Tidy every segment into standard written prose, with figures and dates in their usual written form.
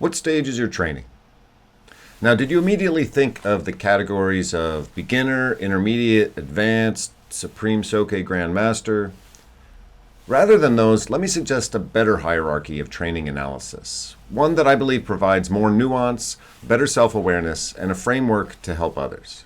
What stage is your training? Now, did you immediately think of the categories of beginner, intermediate, advanced, supreme soke grandmaster? Rather than those, let me suggest a better hierarchy of training analysis, one that I believe provides more nuance, better self-awareness, and a framework to help others.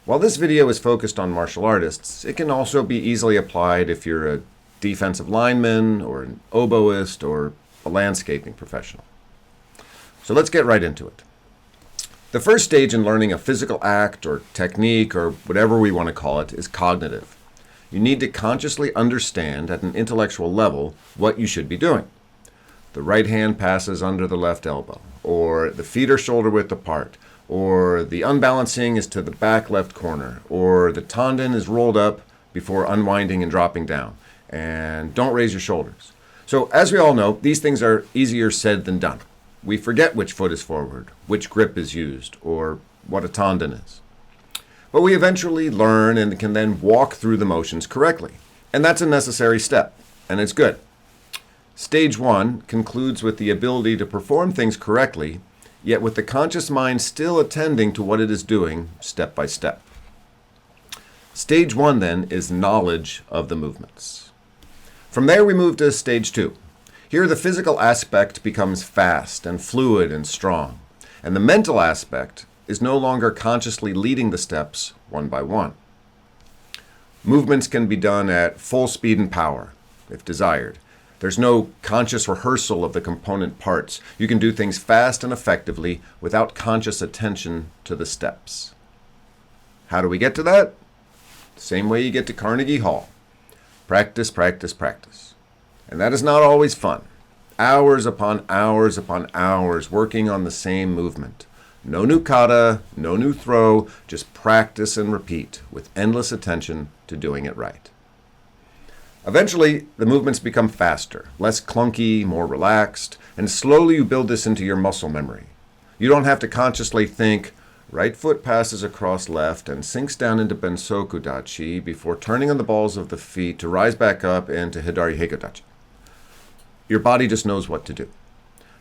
While this video is focused on martial artists, it can also be easily applied if you're a defensive lineman, or an oboist, or a landscaping professional. So let's get right into it. The first stage in learning a physical act or technique or whatever we want to call it is cognitive. You need to consciously understand at an intellectual level what you should be doing. The right hand passes under the left elbow, or the feet are shoulder width apart, or the unbalancing is to the back left corner, or the tendon is rolled up before unwinding and dropping down, and don't raise your shoulders. So as we all know, these things are easier said than done. We forget which foot is forward, which grip is used, or what a tendon is. But we eventually learn and can then walk through the motions correctly. And that's a necessary step, and it's good. Stage 1 concludes with the ability to perform things correctly, yet with the conscious mind still attending to what it is doing step by step. Stage 1 then is knowledge of the movements. From there we move to stage 2. Here the physical aspect becomes fast and fluid and strong, and the mental aspect is no longer consciously leading the steps one by one. Movements can be done at full speed and power, if desired. There's no conscious rehearsal of the component parts. You can do things fast and effectively without conscious attention to the steps. How do we get to that? Same way you get to Carnegie Hall. Practice, practice, practice. And that is not always fun. Hours upon hours upon hours working on the same movement. No new kata, no new throw, just practice and repeat with endless attention to doing it right. Eventually, the movements become faster, less clunky, more relaxed, and slowly you build this into your muscle memory. You don't have to consciously think, right foot passes across left and sinks down into Bensoku Dachi before turning on the balls of the feet to rise back up into Hidari Heikodachi. Your body just knows what to do.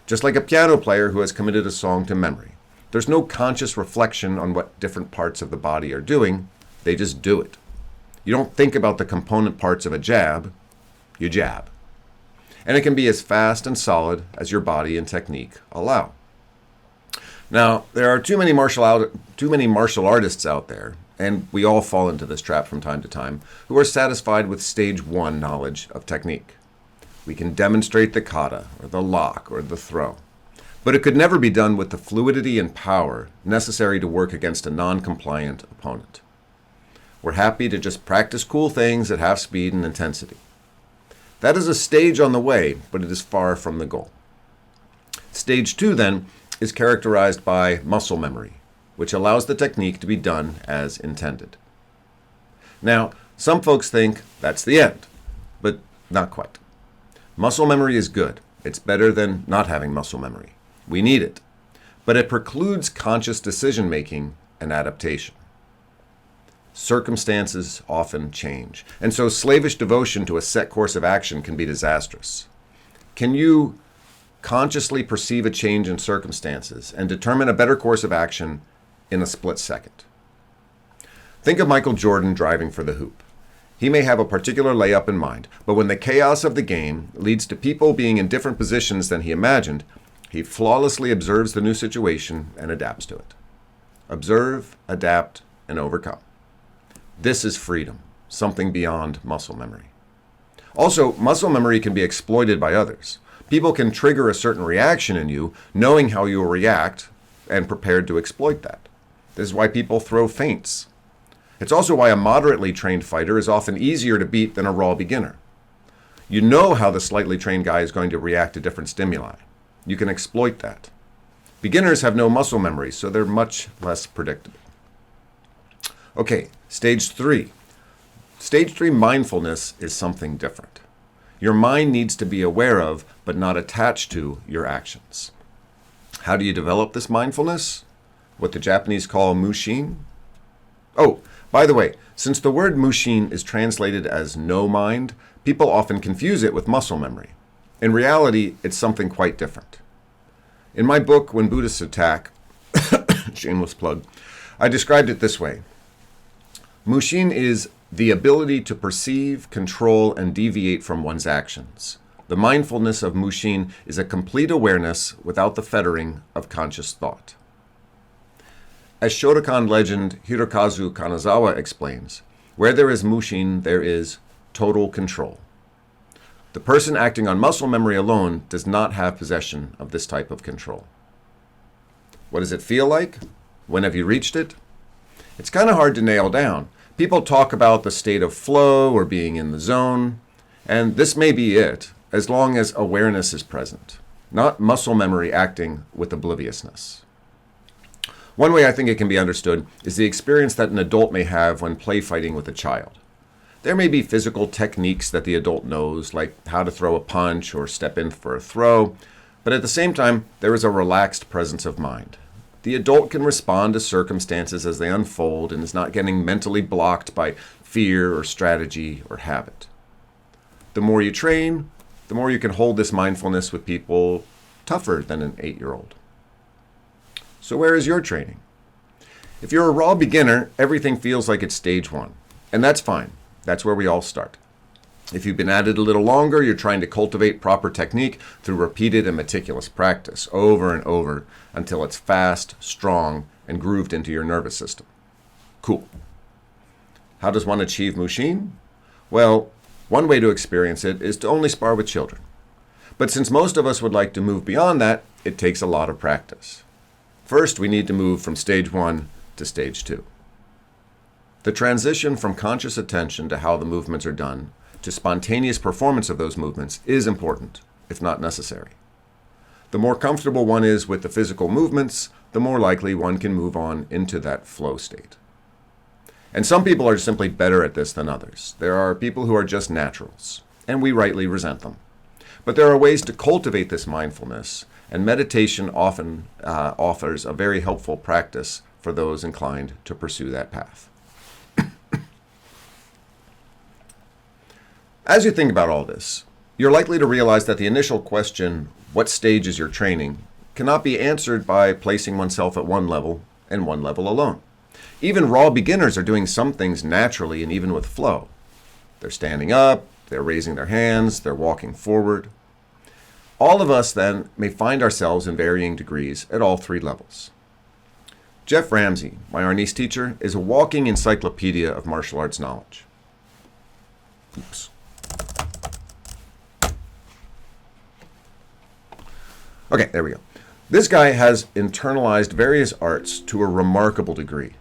Just like a piano player who has committed a song to memory. There's no conscious reflection on what different parts of the body are doing. They just do it. You don't think about the component parts of a jab. You jab. And it can be as fast and solid as your body and technique allow. Now, there are too many martial artists out there, and we all fall into this trap from time to time, who are satisfied with stage 1 knowledge of technique. We can demonstrate the kata, or the lock, or the throw. But it could never be done with the fluidity and power necessary to work against a non-compliant opponent. We're happy to just practice cool things at half speed and intensity. That is a stage on the way, but it is far from the goal. Stage 2, then, is characterized by muscle memory, which allows the technique to be done as intended. Now, some folks think that's the end, but not quite. Muscle memory is good. It's better than not having muscle memory. We need it. But it precludes conscious decision-making and adaptation. Circumstances often change, and so slavish devotion to a set course of action can be disastrous. Can you consciously perceive a change in circumstances and determine a better course of action in a split second? Think of Michael Jordan driving for the hoop. He may have a particular layup in mind, but when the chaos of the game leads to people being in different positions than he imagined, he flawlessly observes the new situation and adapts to it. Observe, adapt, and overcome. This is freedom, something beyond muscle memory. Also, muscle memory can be exploited by others. People can trigger a certain reaction in you, knowing how you will react and prepared to exploit that. This is why people throw feints. It's also why a moderately trained fighter is often easier to beat than a raw beginner. You know how the slightly trained guy is going to react to different stimuli. You can exploit that. Beginners have no muscle memory, so they're much less predictable. Okay, stage 3. Stage 3 mindfulness is something different. Your mind needs to be aware of, but not attached to, your actions. How do you develop this mindfulness? What the Japanese call mushin? Oh, by the way, since the word mushin is translated as no mind, people often confuse it with muscle memory. In reality, it's something quite different. In my book, When Buddhists Attack, shameless plug, I described it this way. Mushin is the ability to perceive, control, and deviate from one's actions. The mindfulness of Mushin is a complete awareness without the fettering of conscious thought. As Shotokan legend Hirokazu Kanazawa explains, where there is Mushin, there is total control. The person acting on muscle memory alone does not have possession of this type of control. What does it feel like? When have you reached it? It's kind of hard to nail down. People talk about the state of flow or being in the zone, and this may be it, as long as awareness is present, not muscle memory acting with obliviousness. One way I think it can be understood is the experience that an adult may have when play fighting with a child. There may be physical techniques that the adult knows, like how to throw a punch or step in for a throw, but at the same time, there is a relaxed presence of mind. The adult can respond to circumstances as they unfold and is not getting mentally blocked by fear or strategy or habit. The more you train, the more you can hold this mindfulness with people tougher than an 8-year-old. So where is your training? If you're a raw beginner, everything feels like it's stage 1, and that's fine. That's where we all start. If you've been at it a little longer, you're trying to cultivate proper technique through repeated and meticulous practice over and over until it's fast, strong, and grooved into your nervous system. Cool. How does one achieve Mushin? Well, one way to experience it is to only spar with children. But since most of us would like to move beyond that, it takes a lot of practice. First, we need to move from stage 1 to stage 2. The transition from conscious attention to how the movements are done to spontaneous performance of those movements is important, if not necessary. The more comfortable one is with the physical movements, the more likely one can move on into that flow state. And some people are simply better at this than others. There are people who are just naturals, and we rightly resent them. But there are ways to cultivate this mindfulness, and meditation often offers a very helpful practice for those inclined to pursue that path. As you think about all this, you're likely to realize that the initial question, what stage is your training, cannot be answered by placing oneself at one level and one level alone. Even raw beginners are doing some things naturally and even with flow. They're standing up, they're raising their hands, they're walking forward. All of us, then, may find ourselves in varying degrees at all 3 levels. Jeff Ramsey, my Arnis teacher, is a walking encyclopedia of martial arts knowledge. Oops. Okay, there we go. This guy has internalized various arts to a remarkable degree,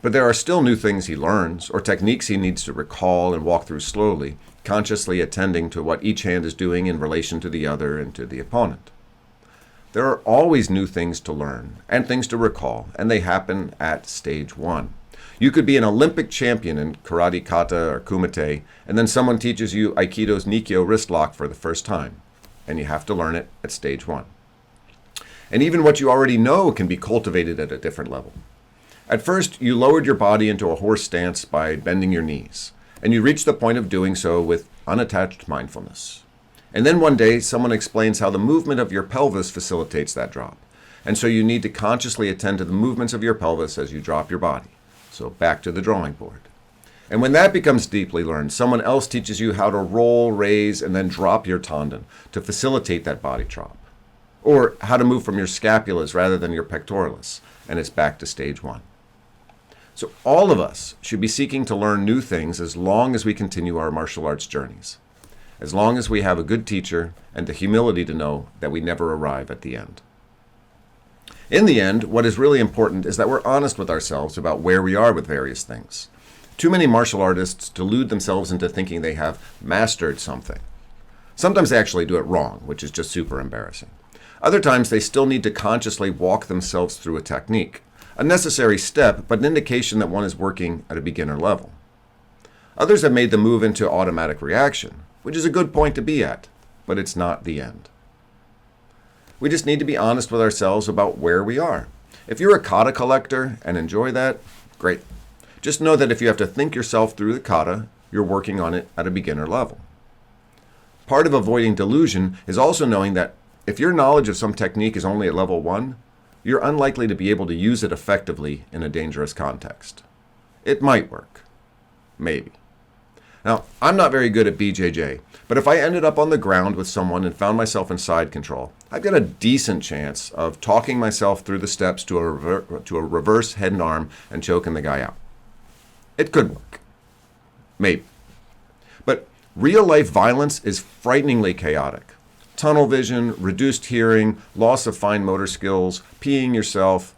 but there are still new things he learns or techniques he needs to recall and walk through slowly, consciously attending to what each hand is doing in relation to the other and to the opponent. There are always new things to learn and things to recall, and they happen at stage 1. You could be an Olympic champion in karate kata or kumite, and then someone teaches you Aikido's Nikkyo wrist lock for the first time, and you have to learn it at stage 1. And even what you already know can be cultivated at a different level. At first, you lowered your body into a horse stance by bending your knees, and you reach the point of doing so with unattached mindfulness. And then one day, someone explains how the movement of your pelvis facilitates that drop. And so you need to consciously attend to the movements of your pelvis as you drop your body. So back to the drawing board. And when that becomes deeply learned, someone else teaches you how to roll, raise, and then drop your tendon to facilitate that body drop. Or how to move from your scapulas rather than your pectoralis, and it's back to stage 1. So all of us should be seeking to learn new things as long as we continue our martial arts journeys, as long as we have a good teacher and the humility to know that we never arrive at the end. In the end, what is really important is that we're honest with ourselves about where we are with various things. Too many martial artists delude themselves into thinking they have mastered something. Sometimes they actually do it wrong, which is just super embarrassing. Other times, they still need to consciously walk themselves through a technique, a necessary step, but an indication that one is working at a beginner level. Others have made the move into automatic reaction, which is a good point to be at, but it's not the end. We just need to be honest with ourselves about where we are. If you're a kata collector and enjoy that, great. Just know that if you have to think yourself through the kata, you're working on it at a beginner level. Part of avoiding delusion is also knowing that If your knowledge of some technique is only at level 1, you're unlikely to be able to use it effectively in a dangerous context. It might work. Maybe. Now, I'm not very good at BJJ, but if I ended up on the ground with someone and found myself in side control, I've got a decent chance of talking myself through the steps to a reverse head and arm and choking the guy out. It could work. Maybe. But real-life violence is frighteningly chaotic. Tunnel vision, reduced hearing, loss of fine motor skills, peeing yourself.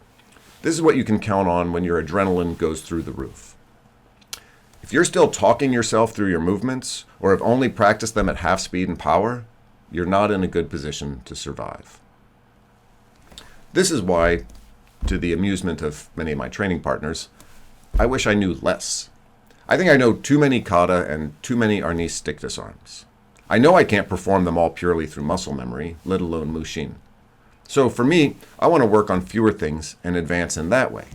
This is what you can count on when your adrenaline goes through the roof. If you're still talking yourself through your movements, or have only practiced them at half speed and power, you're not in a good position to survive. This is why, to the amusement of many of my training partners, I wish I knew less. I think I know too many kata and too many arnis stick disarms. I know I can't perform them all purely through muscle memory, let alone mushin. So for me, I want to work on fewer things and advance in that way.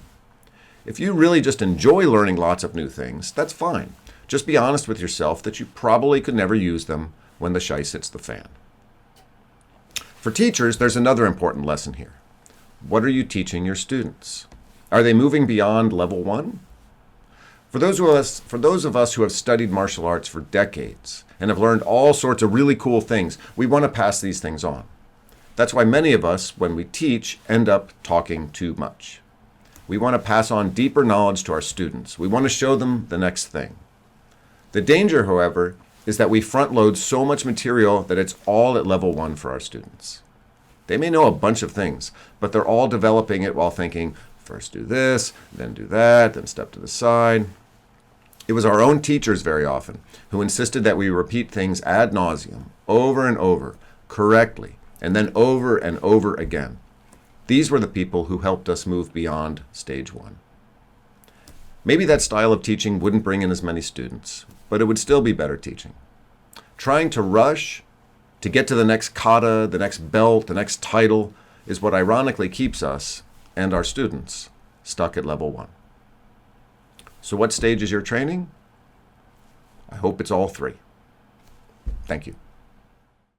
If you really just enjoy learning lots of new things, that's fine. Just be honest with yourself that you probably could never use them when the shice hits the fan. For teachers, there's another important lesson here. What are you teaching your students? Are they moving beyond level 1? For those of us who have studied martial arts for decades and have learned all sorts of really cool things, we want to pass these things on. That's why many of us, when we teach, end up talking too much. We want to pass on deeper knowledge to our students. We want to show them the next thing. The danger, however, is that we front load so much material that it's all at level 1 for our students. They may know a bunch of things, but they're all developing it while thinking, first do this, then do that, then step to the side. It was our own teachers very often who insisted that we repeat things ad nauseum, over and over, correctly, and then over and over again. These were the people who helped us move beyond stage 1. Maybe that style of teaching wouldn't bring in as many students, but it would still be better teaching. Trying to rush to get to the next kata, the next belt, the next title is what ironically keeps us and our students stuck at level 1. So what stage is your training? I hope it's all 3. Thank you.